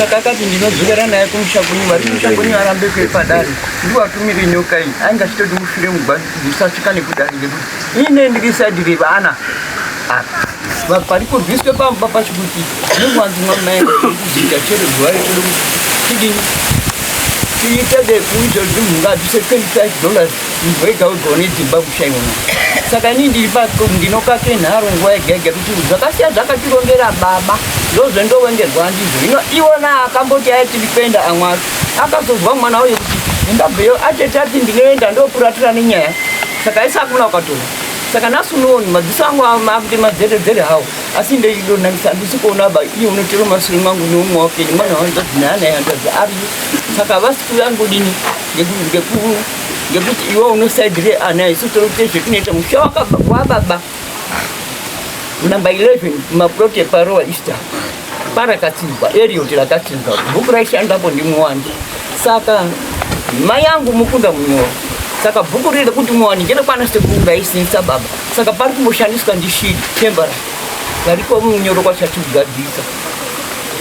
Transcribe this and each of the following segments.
Saka kati ndinozokera naye kumushakunyi vari kumushakunyi arambe kwepadare ndiwatumire nyoka iyi ainga chitoti ufire mugwani ndisasvika nekudare ngekuti ine ndirisaidi revana pari kurwiswe pamba pachikuti ndingwanzi mwamaenga kuziita chero zuva ritodo kuti tidini tiitede kuizvozvi mungaduse $25 munhu wega wega une dzimba kushaiona saka ini ndiri ndinokake nharo nguva yega yega kuti zvakasiya zvakatirongera baba ndozvendowengerwa ndizvo ino iwona akamboti aitiri kuenda amwari akazozwa mwana uye kuti ndabveyo atete ati ndinoenda ndopuratira nenyaya saka isakuna ukatora saka nhasi unooni madziso angu akuti madzeredzere hawo asi ndeidonangisa handisi kuona ba iye unotero mashure mangu neumwe wakenyu mwana wanzati neana yandadzi ariyo saka vasiku yangodini ngekuti iwe unosaidire ana isu torokuite zvekunoita musha wababa number 11 maprote parowa easter parakatsinzwa Elliot Rakatsinzwa bhuku raishandapo ndimuwandi saka mai yangu mukunda munyoro saka bhuku riri kuti muwani ngerekwanise kuraisisa baba saka pari kumboshandiswa ndishiri tembara variko munyoro kwachatugadzisa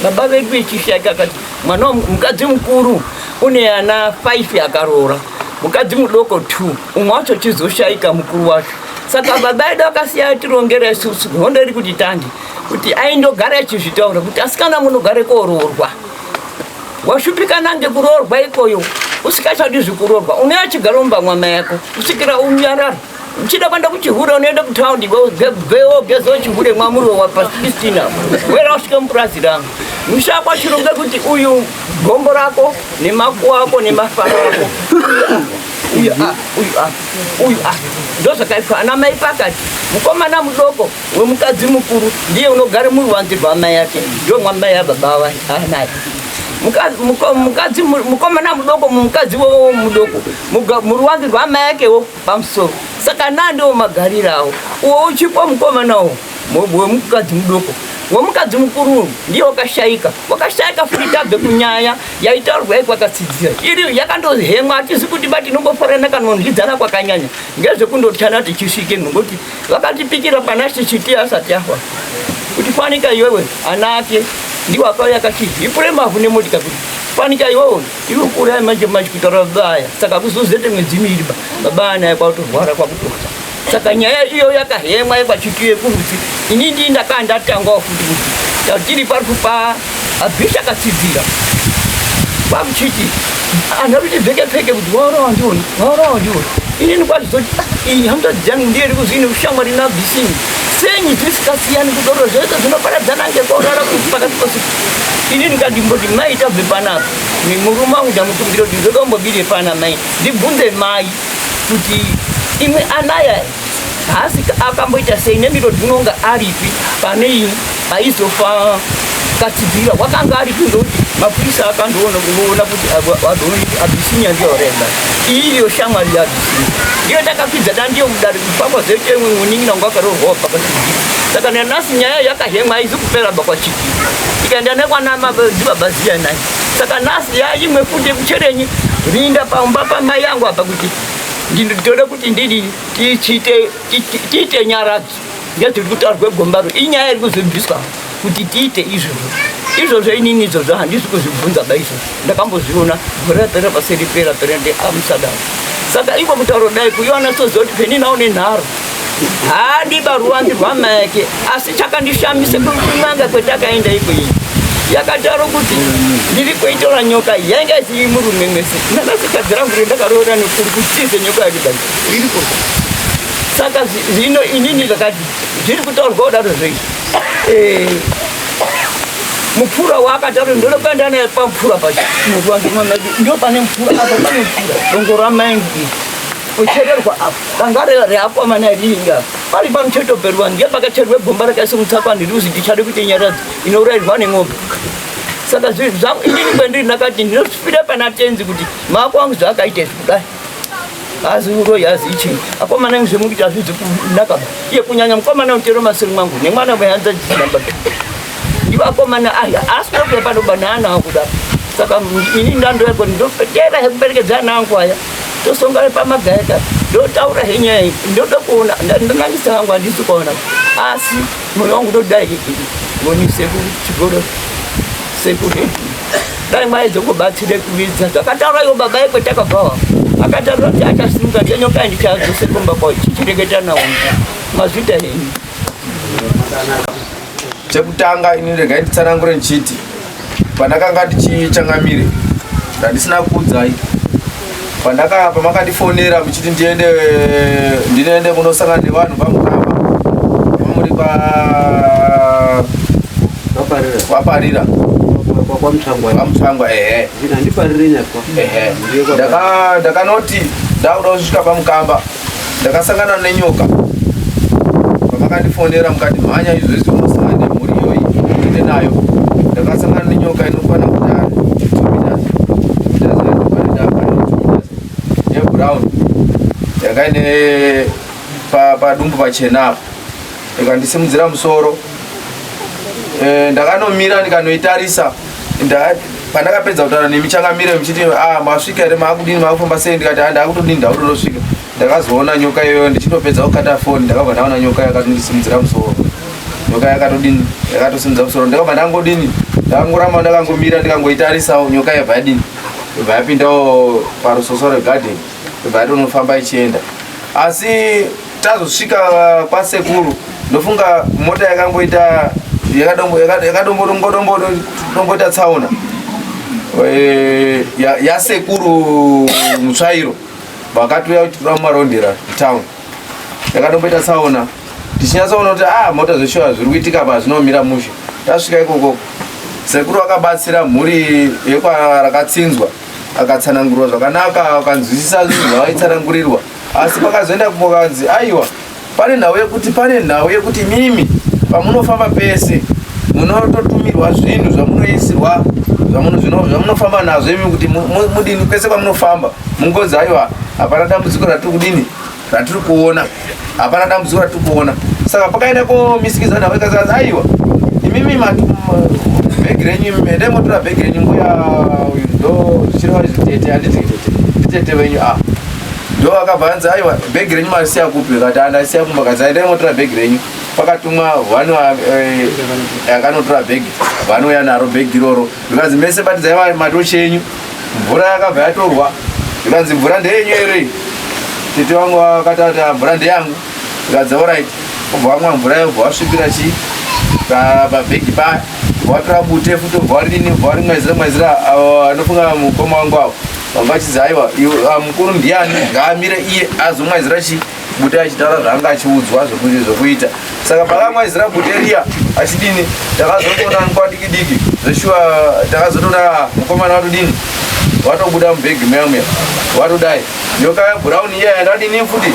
baba vedu vechishaika akati mwana mukadzi mukuru une ana 5 akaroora mukadzi mudoko 2 umwe wacho chizoshaika mukuru wacho saka baba edu akasiya tirongera isusu hondo iri kuti tandi kuti aindogara echizvitaura kuti asikana munogare kooroorwa washupikana ngekuroorwa ikoyo usikachadi zvekuroorwa unoya chigara mumbamwa mai yako kusvikira unyarara uchida kwenda kuchihura unoenda kutaundi gezo chihure mwamurowa pa16 wera usvike mupurazi rangu mushakwa chironge kuti uyu gombo rako nemaku ako nemafara ako uyu ndozvakaitwa ana mai pakati mukomana mudoko wemukadzi mukuru ndiye unogare muruwanzi rwamai yake ndo mwamai yababa anaye mukomana mudoko mukadzi wowo mudoko muruwanzi rwamai yakewo pamusoro saka nandiwo magarirawo uwo uchipo mukomanawo wemukadzi mudoko wemukadzi mukuru ndiye wakashaika futi tabve kunyaya yaitaurwa kwakatsidzira iri yakandohemwa atisi kuti bati nomboforana kana nondidzana kwakanyanya ngezvekundotana tichisvike ngoti vakatipikira pana chichiti asati afa kuti fanika iwewe ana ake ndiwo akauya akati ipure mavhu nemotika kuti fanika iwewe iwe kurai manje kutaura baya saka kuzozete mwedzi miviri baba anaye kwakutorwara kwakutofa saka nyaya iyo yakahemwa yekwachitiye kurutsi ini ndii ndakaa ndatangwa futi kuti tiri pari kupa abhisha akatsidzira kwakuchiti anhu kuti pfeke kuti waurawa ndioni inini kwazizoti iyi hamza dzangu ndiye iri kuzine ushamwari nabhisini senyi tisikasiyani kudoro zvese zvinoparadzana ngekorara kuti pakati posiku inini kandimboti mai tabve panapa murume wangu ndamukumbira kuti ndodombobire pana mai ndibvunze mai kuti imwe anaya hasi akamboita sei nemiro dzinonga aripi pane imwe aizofa katsidzira wakanga aripi ndokuti mapurisa akandoona kuti abhisinya ndiyorenda iyo shamwari yabhisinya ndiyo takakwidza dandiyo mudare kupakwa zveche munin'ina wangu akaroorwawo pakatsidzira saka nanhasi nyaya yakahemwa aizi kupera bakwachikiri ikaenda nekwanamadzibaba naye saka nhasi yaimwe futi kucherenyi rinda pamba pamai yangu apa kuti ndinotode kuti ndidi tiite nyaradzo ngezviri kutaurwe gombaro inyaya iri kuzobviswa kuti tiite izvozvo inini izvozvo handisi kuzvibvunza ba izvozvo ndakambozviona gorapera paseri pera ndeamusadaro saka iko kutauro dai kuiona sozoti peninaone nharo handiba ruwanzi rwamai yake asi chakandishamise kumanga kwetakaenda ikoini yakataro kuti ndiri kuitora nyoka yanga isiri murume mwese ndakasikadzi rangu rendakaroora nekuri kutize nyoka yakidai iriko saka zvino inini kakati zviri kutaurwa kudaro zvei mupfura waakataro ndonokuenda naye pamupfura pacho ndo pane mupfura apa pane mupfura dongo ramaingu kuchererwa apa danga reakomana riinga pari pamucheto perwa ndiye pakacherwe gomba rakaise mutsapani riuzi ndichade kuite nyaradzi inourayirwa nemwombe saka zvangu inini kwendiri ndakati ndinosvira pana tenzi kuti maako angu zvaakaite kudai hazi uroyi hazi ichii akomana angu zvemukuti hazvizi kunaka iye kunyanya mukomana utero masiri mwangu nemwana wehanza chizinamba ndiwo akomana asinokuya panoba neana angu kudaro saka ini ndandoyako ndopetera hekuperekedza ana angu aya tosongane pamagaeka ndotaura henyaya iyi ndoda kuona ndanangisa hangu handisi kuona asi mwoyo wangu ndodai monise kuchigoro sekuri dai mai zokubatsire kuvidza zvakataura iwo baba ekwe takabvawo akataura kuti achasimuka nyoka ndichazosekomba kwa chichireketa nawo mazvita henyu chekutanga ini regai nditsanangure nchiti pandakanga ndichichangamire ndisina kuudzai pamakandifonera muchiti ndinoende kunosangana nevanhu vamukamba vamuri kwaparira kwamutsvangwa ndakanoti ndakuda kusvika pamukamba ndakasangana nenyoka pamakandifonera mukati mhanya izvezvi unosangana nemhuri iyoyi ende nayo ndakasangana nenyoka inokwana kudara yebrown yakaine padumbu pachena apa ikandisimudzira musoro ndakanomira ndikanoitarisa pandakapedza kutaura nemichangamire muchiti masvika here maakudini maakufamba sei ndikati ndakutodini ndakutonosvika ndakazoona nyoka iyoyo ndichitopedza kukata foni ndakabva ndaona nyoka yakatondisimudzira musoro nyoka yakatodini yakatosimudza musoro ndakabva ndangodini ndakangoramba ndakangomira ndikangoitarisawo nyoka yabva yadini ibva yapindawo parusoso regarden ibva yatonofamba ichienda asi tazosvika kwasekuru ndofunga mota yakangoita yakadomboita tsaona yasekuru mutsvairo vakatouya kuti turamumarondera town yakadomboita tsaona tichinyatsaona kuti mota zveshuwa zviri kuitika pa zvinomira mushe tasvika ikoko sekuru akabatsira mhuri yekwarakatsinzwa akatsanangurwa zvakanaka akanzwisisa zvinhu zvavaitsanangurirwa asi pakazoenda kumokanzi aiwa pane nhau yekuti mimi pamunofamba pese munototumirwa zvinhu zvamunoisirwa zvamunofamba nazvo imi kuti mudini pese kwamunofamba mungodzi aiwa hapana dambudziko ratiri kuona saka pakaenda komisikidzana nhau ikazazi aiwa imimi bhegi renyu mende motora bhegi renyu nguya ndo zvichireva zvitete handiti nditete venyu ndo akabva anzi aiwa bhegi renyu marisiya kupi kati andasiya kumba kazi aendai motora bhegi renyu pakatumwa vhanu yakanotora bhegi vhanu yanaro bhegi iroro zvikanzi mese batidzai matochi enyu mvura yakabva yatorwa zvikanzi mvura ndeyenyu ere tete vangu vakatata mvura ndeyangu zvikanzi orit obva vamwa mvura yobva vasvipira chii pabhegi paya watora bute futi bvarini bvarimwezira anofunga mukoma wangu avo vanga vachidzi aiwa mukuru ndiani ngaamire iye azomwazira chi bute achitaura zvaanga achiudzwa zvokuita saka pakamwazira bute riya achidini takazotoona nguva diki zveshuwa takazotoona mukomana watodini watobuda mubhegi meya watodai nyoka yebrown iya yandadini futi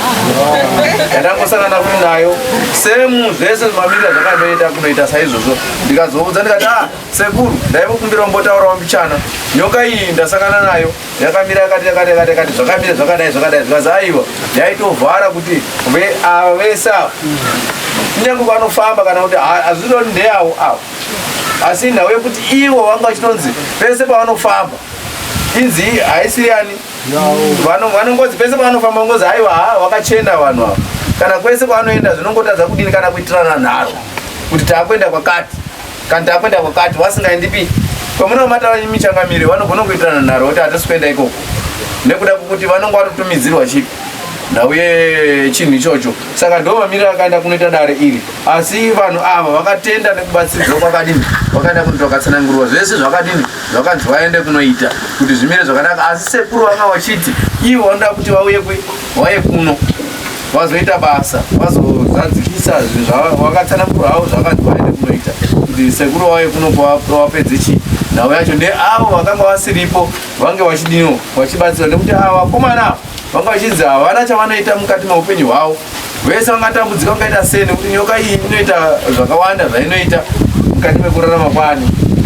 yandangosangana kuri nayo semu zvese mamirira zvakandoita kunoita saizvozvo ndikazoudza ndikati sekuru ndaivokumbira mbotaurawo mbichana nyoka iyi ndasangana nayo yakamira yakati zvakamira zvakadai zvikazi aiwa yaitovhara kuti vese ava kunyange vanofamba kana kuti hazvidoni ndeyavo avo asi nhau yekuti ivo vanga vachitonzi pese pavanofamba inzi haisiyani vanongozi pese pavanofamba ngozi aiwa vakachenda vanhu ava kana kwese kwavanoenda zvinongotadza kudini kana kuitirana nharo kuti taakuenda kwakati kana taakuenda kwakati vasingaendipi kwamuna mataura michangamire vanogona kuitirana nharo kuti hatasi kuenda ikoko nekuda kwokuti vanonge vatotumidzirwa chipi nhau yechinhu ichocho saka ndo mamiriro akaenda kunoita dare iri asi vanhu ava vakatenda nekubatsiridzwa kwakadini vakaenda kunoti vakatsanangurwa zvese zvakadini zvakanzi vaende kunoita kuti zvimire zvakanaka asi sekuru vanga vachiti ivo vanoda kuti vauye kuno vazoita basa vazozadzikisa vakatsanangurwa havo zvakanzi vaende kunoita kuti sekuru vauye kuno kwavapedze chii nhau yacho ndeavo vakanga vasiripo vange vachidiniwo vachibatsirwa nekuti ava vakomana vanga vachidzi havana chavanoita mukati meupenyu hwavo vese vangatambudzika vangaita sei nekuti nyoka iyi inoita zvakawanda zvainoita mukati mekurarama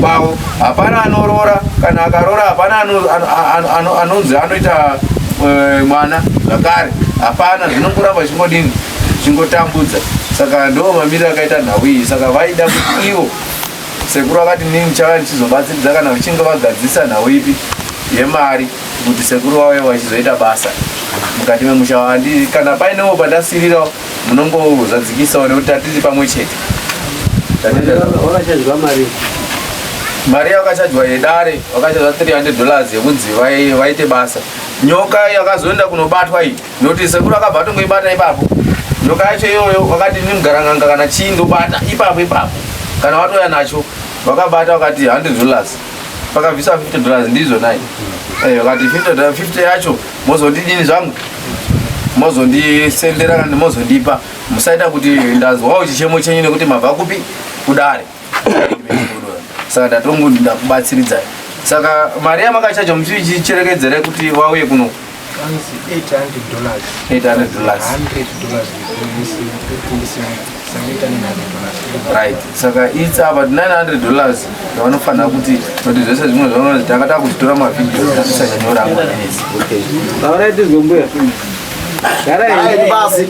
kwavo hapana anorora kana akarora hapana anonzi anoita mwana zvakare hapana zvinongoramba zvingodini zvingotambudza saka ndo mamiriro akaita nhau iyi saka vaida kuti ivo sekuru vakati nini chava ndichizobatsiridza kana vachinge vagadzisa nhau ipi yemari kuti sekuru vave vachizoita basa mukati memusha wandi kana painewo pandasirirawo munongozadzikisawo nekuti tatiri pamwe chete mari yakachajwa yedare wakachajwa $300 yekunzi vaite basa. Nyoka yakazoenda kunobatwa iyi noti sekuru akabva tongoibata ipapo. Nyoka yacho iyoyo wakati nimgaranganga kana chindobata ipapo kana watoya nacho wakabata wakati $100 pakabvisa $50 ndizo nai. Wakati 50 yacho mozondidini zvangu mozondisendera kana mozondipa musaita kuti ndazwawo chichemo chenyu nekuti mabva kupi kudare. Saka ndatongo ndakubatsiridza. Saka mari yamakachaja muchicherekedzere kuti wauye kuno $800. Right. Saka it's about $900 ndavanofanira kuti kuti zvese zvimwe zvavanozi takada kuzitora mavhidhiyo ndatisanyanyora amwe. Okay. Alright, this gombuya. Garai basi.